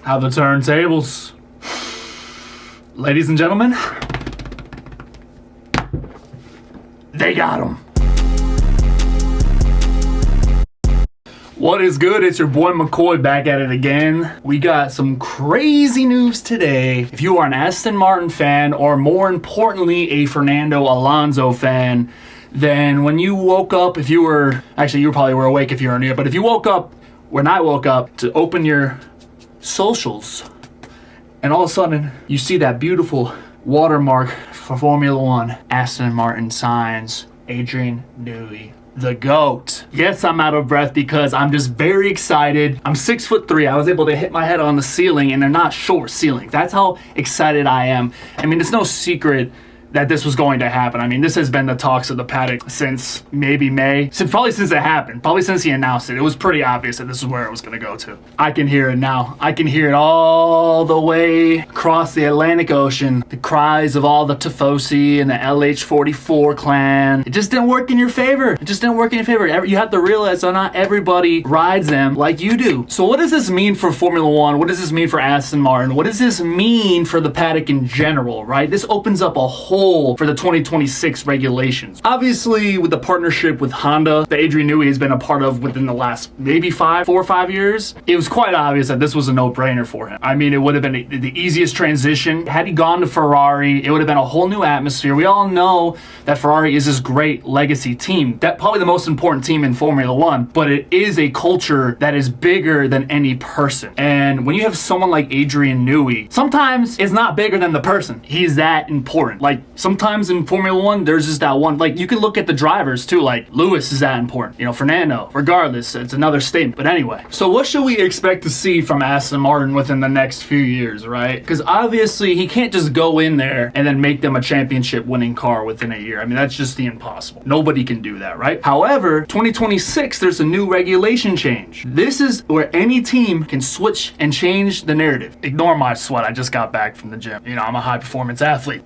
Have the turntables. Ladies and gentlemen, they got him. What is good? It's your boy McCoy back at it again. We got some crazy news today. If you are an Aston Martin fan, or more importantly, a Fernando Alonso fan, then when you woke up, if you were, actually you probably were awake if you were new, but if you woke up, when I woke up, to open your socials, and all of a sudden, you see that beautiful watermark for Formula One, Aston Martin signs, Adrian Newey, the GOAT. Yes, I'm out of breath because I'm just very excited. I'm 6'3". I was able to hit my head on the ceiling, and they're not short ceilings. That's how excited I am. I mean, it's no secret that this was going to happen. I mean, this has been the talks of the paddock since maybe May. Probably since it happened. Probably since he announced it. It was pretty obvious that this is where it was going to go to. I can hear it now. I can hear it all the way across the Atlantic Ocean. The cries of all the Tifosi and the LH44 clan. It just didn't work in your favor. It just didn't work in your favor. You have to realize that not everybody rides them like you do. So what does this mean for Formula One? What does this mean for Aston Martin? What does this mean for the paddock in general, right? This opens up a whole for the 2026 regulations. Obviously, with the partnership with Honda that Adrian Newey has been a part of within the last maybe 4 or 5 years, it was quite obvious that this was a no-brainer for him. I mean, it would have been the easiest transition. Had he gone to Ferrari, it would have been a whole new atmosphere. We all know that Ferrari is this great legacy team, that probably the most important team in Formula One, but it is a culture that is bigger than any person. And when you have someone like Adrian Newey, sometimes it's not bigger than the person. He's that important. Like, sometimes in Formula One, there's just that one, like, you can look at the drivers too, like Lewis is that important, you know, Fernando, regardless, it's another statement. But anyway, so what should we expect to see from Aston Martin within the next few years, right? Because obviously he can't just go in there and then make them a championship winning car within a year. I mean, that's just the impossible. Nobody can do that, right? However, 2026, there's a new regulation change. This is where any team can switch and change the narrative. Ignore my sweat, I just got back from the gym. You know, I'm a high performance athlete.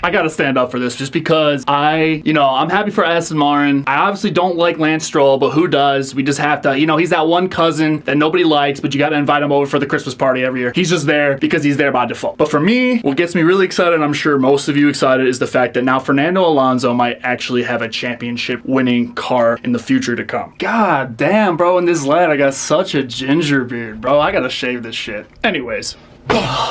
I gotta stand up for this just because I'm happy for Aston Martin. I obviously don't like Lance Stroll, but who does? We just have to, he's that one cousin that nobody likes, but you gotta invite him over for the Christmas party every year. He's just there because he's there by default. But for me, what gets me really excited, and I'm sure most of you excited, is the fact that now Fernando Alonso might actually have a championship winning car in the future to come. God damn, bro, in this lad, I got such a ginger beard, bro. I gotta shave this shit. Anyways.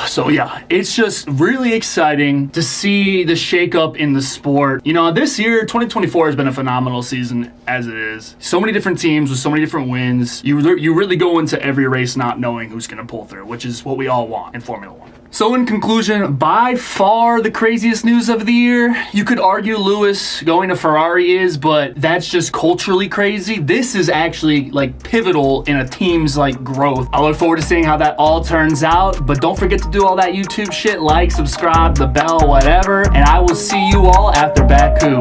So yeah, it's just really exciting to see the shakeup in the sport. This year, 2024 has been a phenomenal season as it is. So many different teams with so many different wins. You really go into every race not knowing who's going to pull through, which is what we all want in Formula One. So in conclusion, by far the craziest news of the year, you could argue Lewis going to Ferrari is, but that's just culturally crazy. This is actually like pivotal in a team's like growth. I look forward to seeing how that all turns out, but don't forget to do all that YouTube shit, like, subscribe, the bell, whatever, and I will see you all after Baku.